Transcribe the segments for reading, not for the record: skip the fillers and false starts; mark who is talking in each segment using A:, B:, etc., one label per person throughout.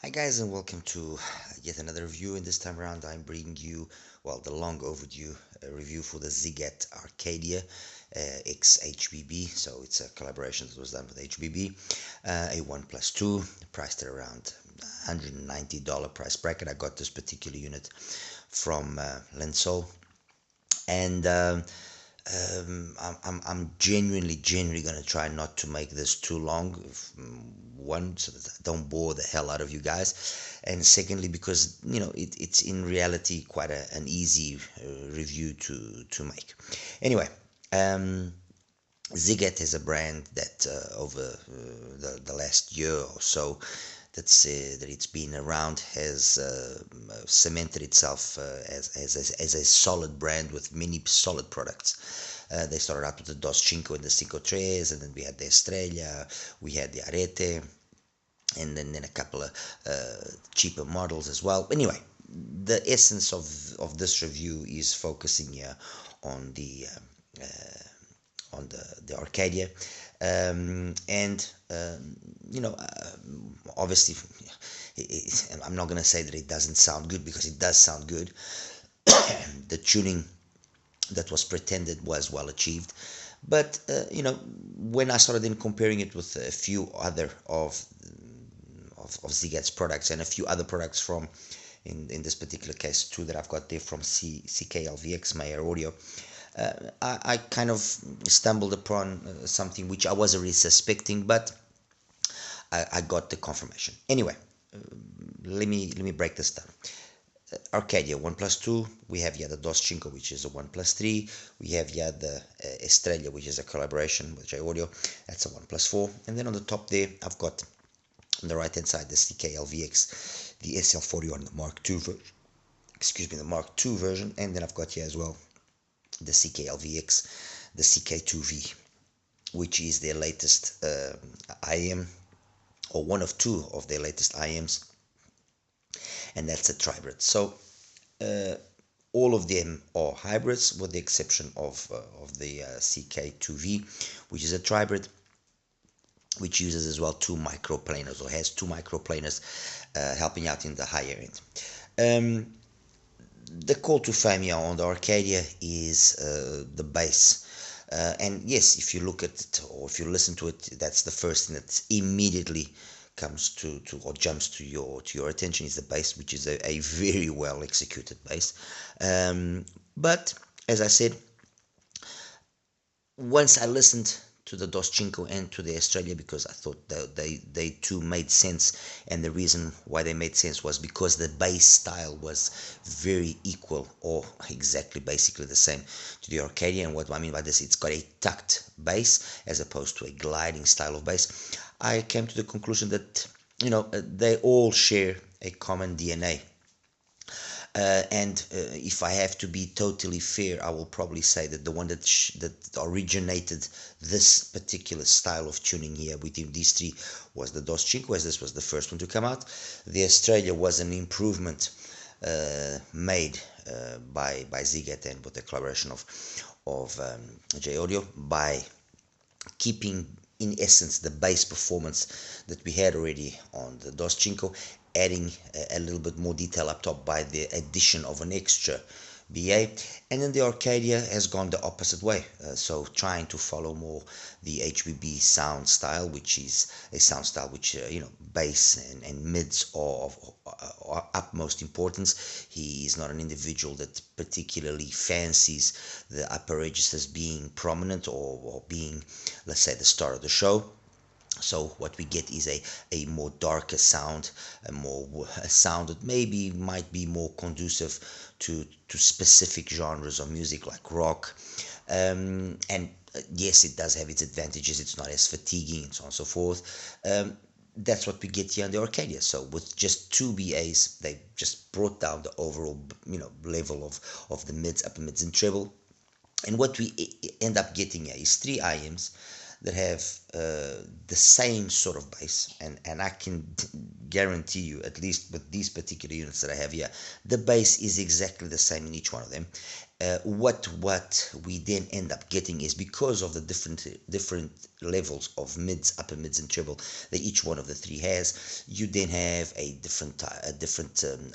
A: Hi guys and welcome to yet another review, and this time around I'm bringing you, well, the long overdue review for the ZIIGAAT Arcadia X Hbb. So it's a collaboration that was done with HBB, a 1 plus 2, priced at around $190 price bracket. I got this particular unit from LINSOUL, and I'm genuinely gonna try not to make this too long. One, so that I don't bore the hell out of you guys, and secondly, because it's in reality quite an easy review to make. Anyway, ZIIGAAT is a brand that over the last year or so that it's been around has cemented itself as a solid brand with many solid products. They started out with the Doscinco and the Cinco Tres, and then we had the Estrella, we had the Arete, and then a couple of cheaper models as well. Anyway, the essence of this review is focusing here on the Arcadia, and obviously, I'm not going to say that it doesn't sound good, because it does sound good. The tuning that was pretended was well achieved, but when I started then comparing it with a few other of ZIIGAAT's products and a few other products from, in this particular case, two that I've got there from CKLVX, my audio, I kind of stumbled upon something which I was already suspecting, but I got the confirmation. Anyway, let me break this down. Arcadia 1 plus 2, we have here the Doscinco, which is a 1 plus 3, we have here the Estrella, which is a collaboration with J Audio, that's a 1 plus 4, and then on the top there I've got on the right hand side the CKLVX, the SL40 on the Mark II version, excuse me, the Mark II version, and then I've got here as well the CKLVX, the CK2V, which is their latest IM, or one of two of their latest IMs, and that's a tribrid. So all of them are hybrids, with the exception of the CK2V, which is a tribrid, which uses as well two microplaners, or has two microplaners, helping out in the higher end. The call to fame here on the Arcadia is the bass. And yes, if you look at it, or if you listen to it, that's the first thing that immediately comes to or jumps to your attention, is the bass, which is a very well executed bass. But as I said, once I listened to the Doscinco and to the Estrella, because I thought they too made sense, and the reason why they made sense was because the bass style was very equal, or exactly basically the same to the Arcadia. And what I mean by this, it's got a tucked bass as opposed to a gliding style of bass. I came to the conclusion that they all share a common DNA. And if I have to be totally fair, I will probably say that the one that originated this particular style of tuning here within these three was the Doscinco, as this was the first one to come out. The Australia was an improvement made by ZIIGAAT, and with the collaboration of J Audio, by keeping in essence the bass performance that we had already on the Doscinco, adding a little bit more detail up top by the addition of an extra BA. And then the Arcadia has gone the opposite way, so trying to follow more the HBB sound style, which is a sound style which bass and mids are of utmost importance. He is not an individual that particularly fancies the upper registers being prominent, or being, let's say, the star of the show. So what we get is a more darker sound, a sound that maybe might be more conducive to specific genres of music, like rock. And yes, it does have its advantages. It's not as fatiguing, and so on and so forth. That's what we get here on the Arcadia. So with just two BAs, they just brought down the overall level of the mids, upper mids, and treble. And what we end up getting here is three IMs that have the same sort of bass, and I can guarantee you, at least with these particular units that I have here, the bass is exactly the same in each one of them. What we then end up getting is, because of the different levels of mids, upper mids, and treble that each one of the three has, you then have a different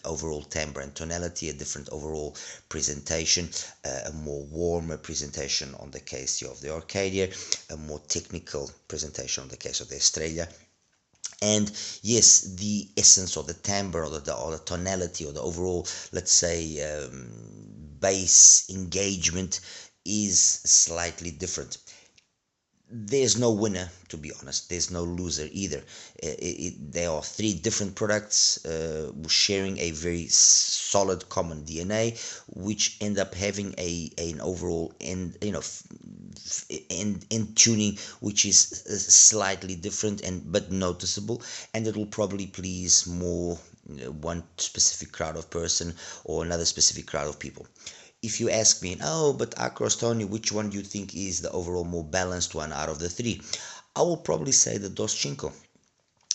A: overall timbre and tonality, a different overall presentation, a more warmer presentation on the case of the Arcadia, a more technical presentation on the case of the Australia. And yes, the essence or the timbre or the tonality or the overall, let's say, bass engagement is slightly different. There's no winner, to be honest. There's no loser either. There are three different products sharing a very solid common DNA, which end up having an overall end tuning which is slightly different but noticeable, and it will probably please more one specific crowd of person or another specific crowd of people. If you ask me, oh, but across Tony, which one do you think is the overall more balanced one out of the three? I will probably say the Doscinco.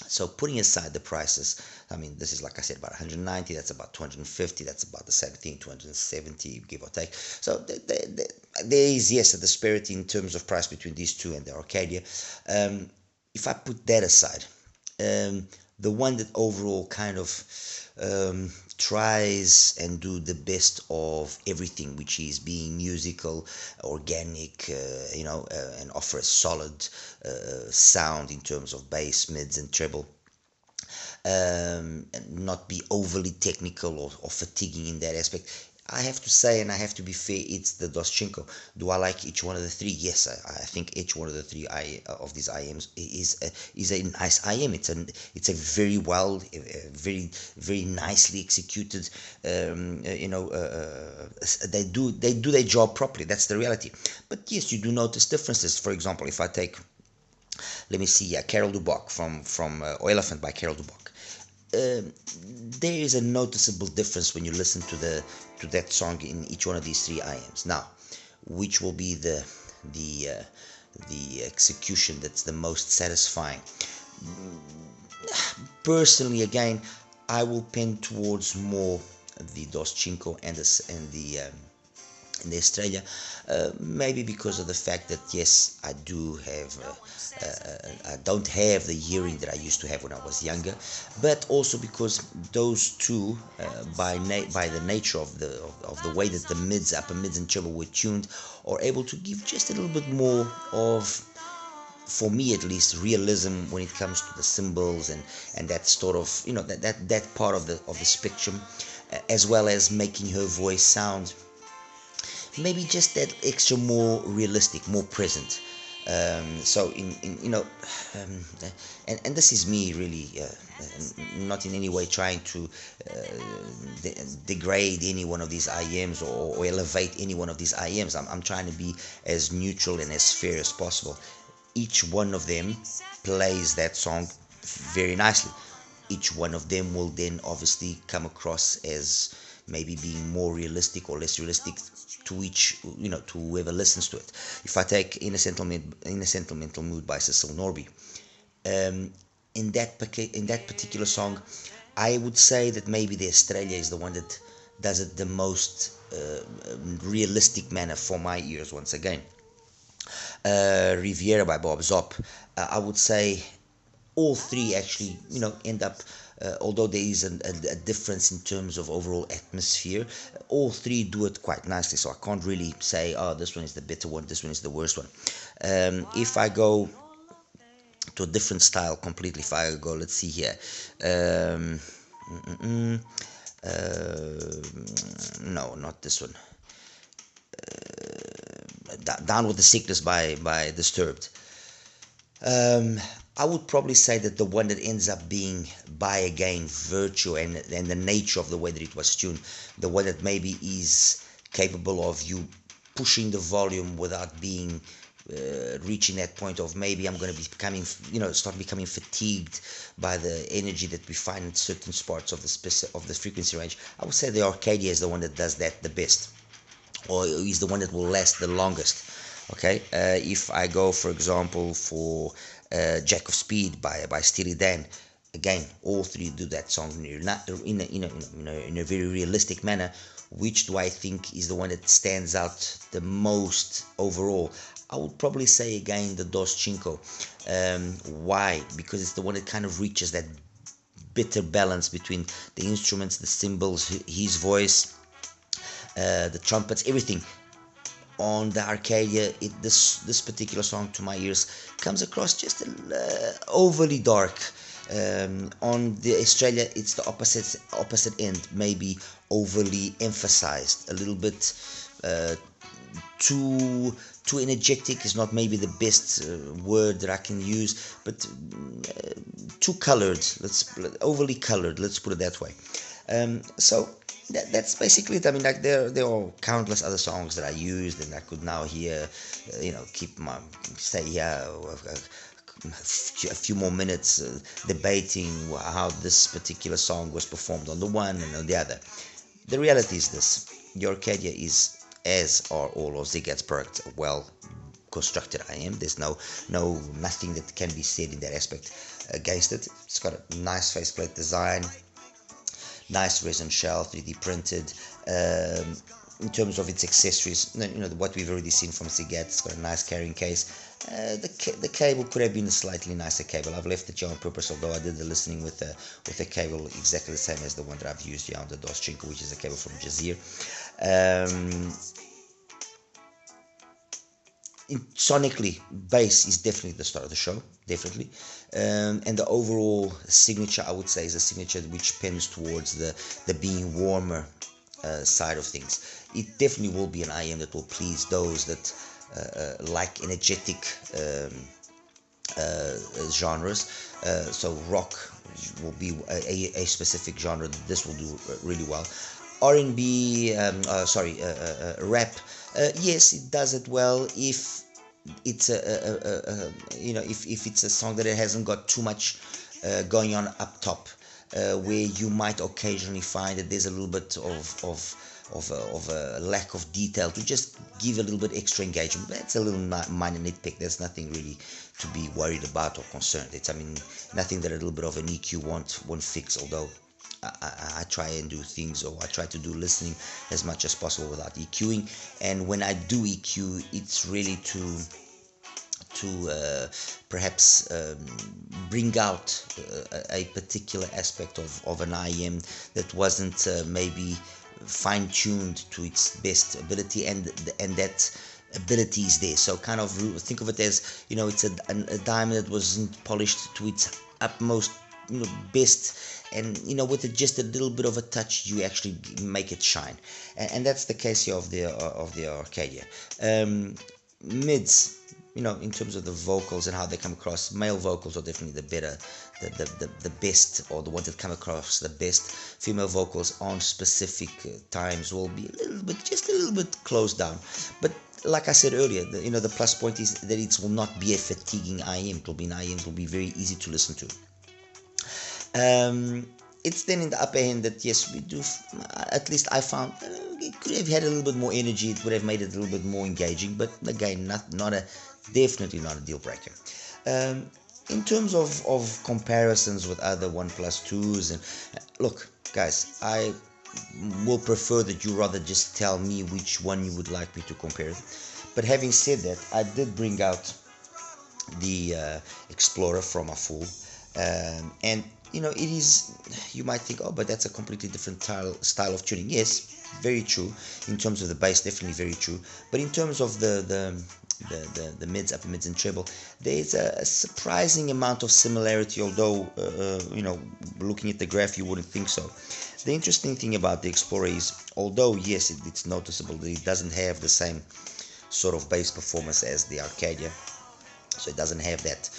A: So putting aside the prices, I mean, this is, like I said, about 190, that's about 250, that's about the same thing, 270, give or take. So there is, yes, a disparity in terms of price between these two and the Arcadia. If I put that aside, the one that overall kind of tries and do the best of everything, which is being musical, organic, and offer a solid sound in terms of bass, mids, and treble, and not be overly technical or fatiguing in that aspect. I have to say, and I have to be fair, it's the Doscinco. Do I like each one of the three? Yes, I think each one of the three of these IMs is a nice IM. It's a very well, very nicely executed. They do their job properly. That's the reality. But yes, you do notice differences. For example, if I take, let me see, Carol Duboc from Elephant by Carol Duboc. There is a noticeable difference when you listen to that song in each one of these three IMs. Now, which will be the execution that's the most satisfying? Personally, again, I will pen towards more the Doscinco and the Australia, maybe because of the fact that, yes, I do have I don't have the hearing that I used to have when I was younger, but also because those two, by the nature of the way that the mids, upper mids, and treble were tuned, are able to give just a little bit more of, for me at least, realism when it comes to the cymbals and that sort of, that part of the spectrum, as well as making her voice sound maybe just that extra more realistic, more present. So and this is me really, not in any way trying to degrade any one of these IMs or elevate any one of these IMs. I'm trying to be as neutral and as fair as possible. Each one of them plays that song very nicely. Each one of them will then obviously come across as maybe being more realistic or less realistic to to whoever listens to it. If I take In a Sentimental Mood by Cecil Norby, in that particular song, I would say that maybe the Australia is the one that does it the most realistic manner for my ears. Once again, Riviera by Bob Zop, I would say all three actually end up, although there is a difference in terms of overall atmosphere, all three do it quite nicely. So I can't really say, oh, this one is the better one, this one is the worst one. If I go to a different style completely, if I go, let's see here, no, not this one, Down with the Sickness by Disturbed. I would probably say that the one that ends up being, by again virtue and the nature of the way that it was tuned, the one that maybe is capable of you pushing the volume without being reaching that point of maybe I'm going to be start becoming fatigued by the energy that we find in certain parts of the frequency range. I would say the Arcadia is the one that does that the best, or is the one that will last the longest. Okay, if I go, for example, for Jack of Speed by Steely Dan, again, all three do that song in a very realistic manner. Which do I think is the one that stands out the most overall? I would probably say again the Doscinco. Why? Because it's the one that kind of reaches that bitter balance between the instruments, the cymbals, his voice, the trumpets, everything. On the Arcadia, this particular song, to my ears, comes across just overly dark. On the Australia, it's the opposite end, maybe overly emphasized, a little bit too energetic is not maybe the best word that I can use, but too colored. Overly colored. Let's put it that way. So that's basically it. I mean, like there are countless other songs that I used, and I could now hear, stay here a few more minutes debating how this particular song was performed on the one and on the other. The reality is this: the Arcadia is, as are all of ZIIGAAT's products, well constructed IM. There's nothing that can be said in that aspect against it. It's got a nice faceplate design, nice resin shell, 3D printed. In terms of its accessories, what we've already seen from ZIIGAAT, it's got a nice carrying case. The cable could have been a slightly nicer cable. I've left it here on purpose, although I did the listening with a cable exactly the same as the one that I've used here on the Doscinco, which is a cable from Jazeer. Sonically, bass is definitely the star of the show, definitely, and the overall signature, I would say, is a signature which pends towards the being warmer side of things. It definitely will be an IM that will please those that like energetic genres. So rock will be a specific genre that this will do really well. R&B, rap. Yes, it does it well if it's if it's a song that it hasn't got too much going on up top, where you might occasionally find that there's a little bit of a lack of detail to just give a little bit extra engagement. That's a little minor nitpick. There's nothing really to be worried about or concerned. It's, I mean, nothing that a little bit of an EQ won't fix, although I try and do things, or I try to do listening as much as possible without EQing. And when I do EQ, it's really to perhaps bring out a particular aspect of an IM that wasn't maybe fine-tuned to its best ability, and that ability is there. So kind of think of it as, it's a diamond that wasn't polished to its utmost best, and with just a little bit of a touch you actually make it shine, and that's the case here of the Arcadia. Mids, in terms of the vocals and how they come across, male vocals are definitely the better, the best, or the ones that come across the best. Female vocals on specific times will be just a little bit closed down, but like I said earlier, the plus point is that it will not be a fatiguing IM. It will be an IM that will be very easy to listen to. It's then in the upper end that, yes, we do, at least I found, it could have had a little bit more energy. It would have made it a little bit more engaging, but again, definitely not a deal breaker. In terms of comparisons with other OnePlus 2s, and look, guys, I will prefer that you rather just tell me which one you would like me to compare. But having said that, I did bring out the Explorer from a full, and it is, you might think, oh, but that's a completely different style of tuning. Yes, very true. In terms of the bass, definitely very true. But in terms of the mids, upper mids, and treble, there's a surprising amount of similarity, although looking at the graph you wouldn't think so. The interesting thing about the Explorer is, although yes, it's noticeable that it doesn't have the same sort of bass performance as the Arcadia, so it doesn't have that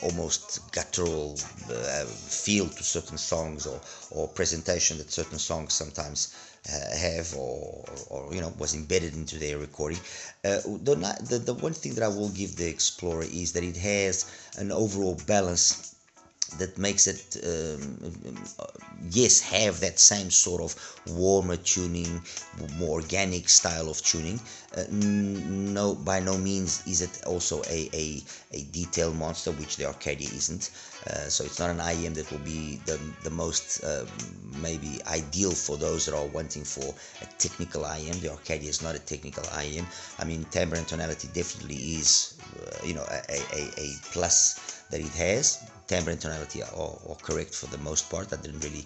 A: almost guttural feel to certain songs, or presentation that certain songs sometimes have, or was embedded into their recording. The one thing that I will give the Explorer is that it has an overall balance that makes it yes, have that same sort of warmer tuning, more organic style of tuning. No, by no means is it also a detail monster, which the Arcadia isn't. So it's not an IEM that will be the most maybe ideal for those that are wanting for a technical IEM. The Arcadia is not a technical IEM. I mean, timbre and tonality definitely is a plus that it has. Timbre and tonality are correct for the most part. I didn't really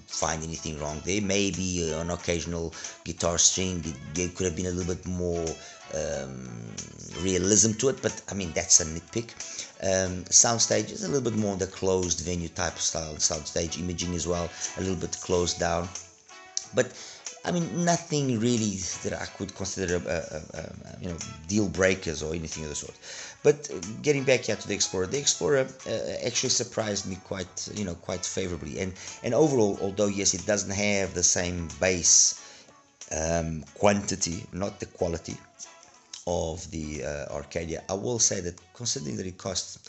A: find anything wrong there. Maybe an occasional guitar string, there could have been a little bit more realism to it, but I mean, that's a nitpick. Soundstage is a little bit more the closed venue type of style. Soundstage imaging as well, a little bit closed down, but I mean, nothing really that I could consider deal breakers or anything of the sort. But getting back here to the Explorer actually surprised me quite favorably. And overall, although yes, it doesn't have the same bass quantity, not the quality of the Arcadia, I will say that considering that it costs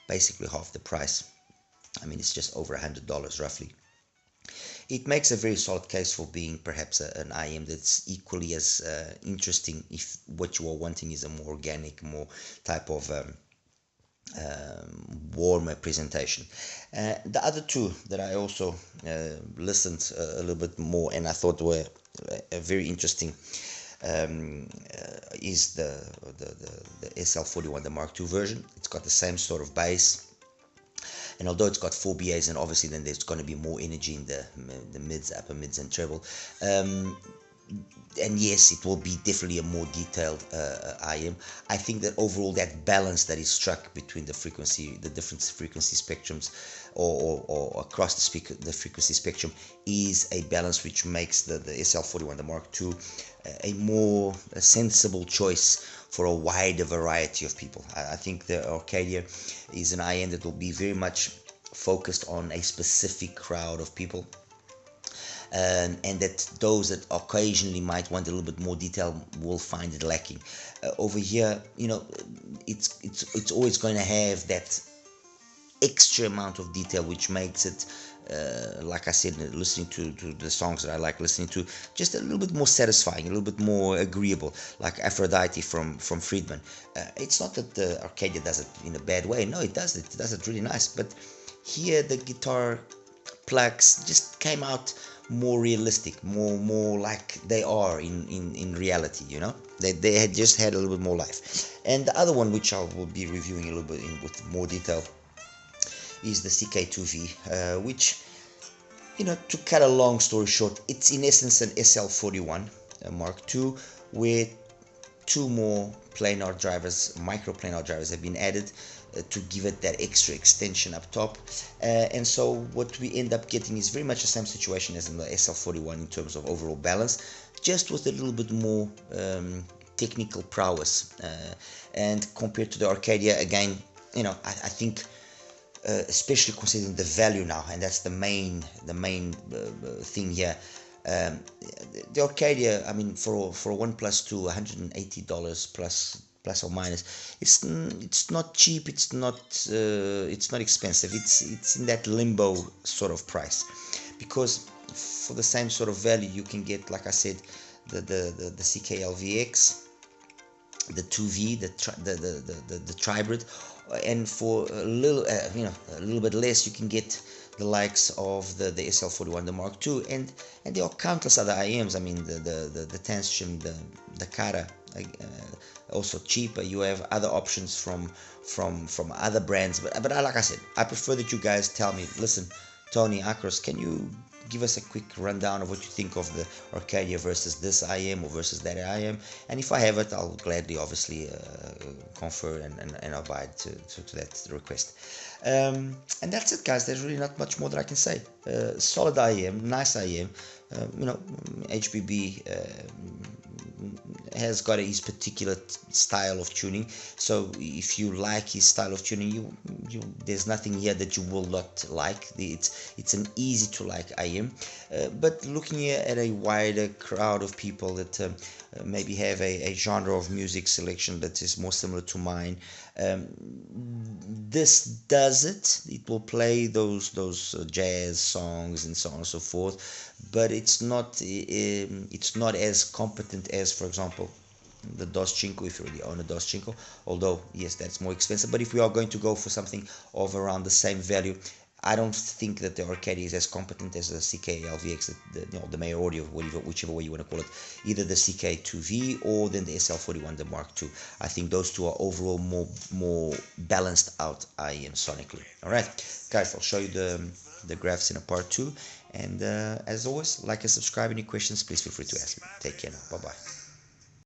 A: basically half the price, I mean, it's just over $100 roughly. It makes a very solid case for being perhaps an IM that's equally as interesting if what you are wanting is a more organic, more type of warmer presentation. The other two that I also listened a little bit more and I thought were very interesting is the SL41, the Mark II version. It's got the same sort of bass. And although it's got 4 BAs, and obviously then there's going to be more energy in the mids, upper mids, and treble. And yes, it will be definitely a more detailed IM. I think that overall that balance that is struck between the different frequency spectrums, or across the frequency spectrum, is a balance which makes the SL41, the Mark II, a more sensible choice for a wider variety of people. I think the Arcadia is an IM that will be very much focused on a specific crowd of people, and that those that occasionally might want a little bit more detail will find it lacking. Over here, it's always going to have that extra amount of detail which makes it, like I said, listening to the songs that I like listening to, just a little bit more satisfying, a little bit more agreeable, like Aphrodite from Friedman. It's not that the Arcadia does it in a bad way. No, it does it really nice. But here the guitar plugs just came out more realistic, more like they are in reality. They had just had a little bit more life. And the other one, which I will be reviewing a little bit with more detail, is the CK2V, which, to cut a long story short, it's in essence an SL41 Mark II, where 2 more planar drivers, micro planar drivers, have been added to give it that extra extension up top. And so what we end up getting is very much the same situation as in the SL41 in terms of overall balance, just with a little bit more technical prowess. And compared to the Arcadia, again, I think, especially considering the value now, and that's the main thing here. The Arcadia, I mean, for a OnePlus 2, $180 plus or minus. It's not cheap. It's not expensive. It's in that limbo sort of price, because for the same sort of value you can get, like I said, the CKLVX, the 2V, the Tribrid, and for a little bit less you can get the likes of the SL41, the Mark II, and there are countless other IMs. I mean, the Tanstrom, the Cara, also cheaper. You have other options from other brands, but like I said, I prefer that you guys tell me, listen, Tony, Akros, can you give us a quick rundown of what you think of the Arcadia versus this IM or versus that IM? And if I have it, I'll gladly, obviously, confer and abide to that request. And that's it, guys. There's really not much more that I can say. Solid IM, nice IM. HBB has got his particular style of tuning, so if you like his style of tuning, there's nothing here that you will not like. It's an easy to like IM, but looking at a wider crowd of people that maybe have a genre of music selection that is more similar to mine. This does it. It will play those jazz songs and so on and so forth, but it's not as competent as, for example, the Doscinco, if you already own a Doscinco. Although yes, that's more expensive, but if we are going to go for something of around the same value, I don't think that the Arcadia is as competent as the CK-LVX, the Mayor Audio, whichever way you want to call it, either the CK2V or then the SL41, the Mark II. I think those two are overall more balanced out, i.e. sonically. All right, guys, I'll show you the graphs in a part 2. And as always, like and subscribe. Any questions, please feel free to ask me. Take care now. Bye-bye.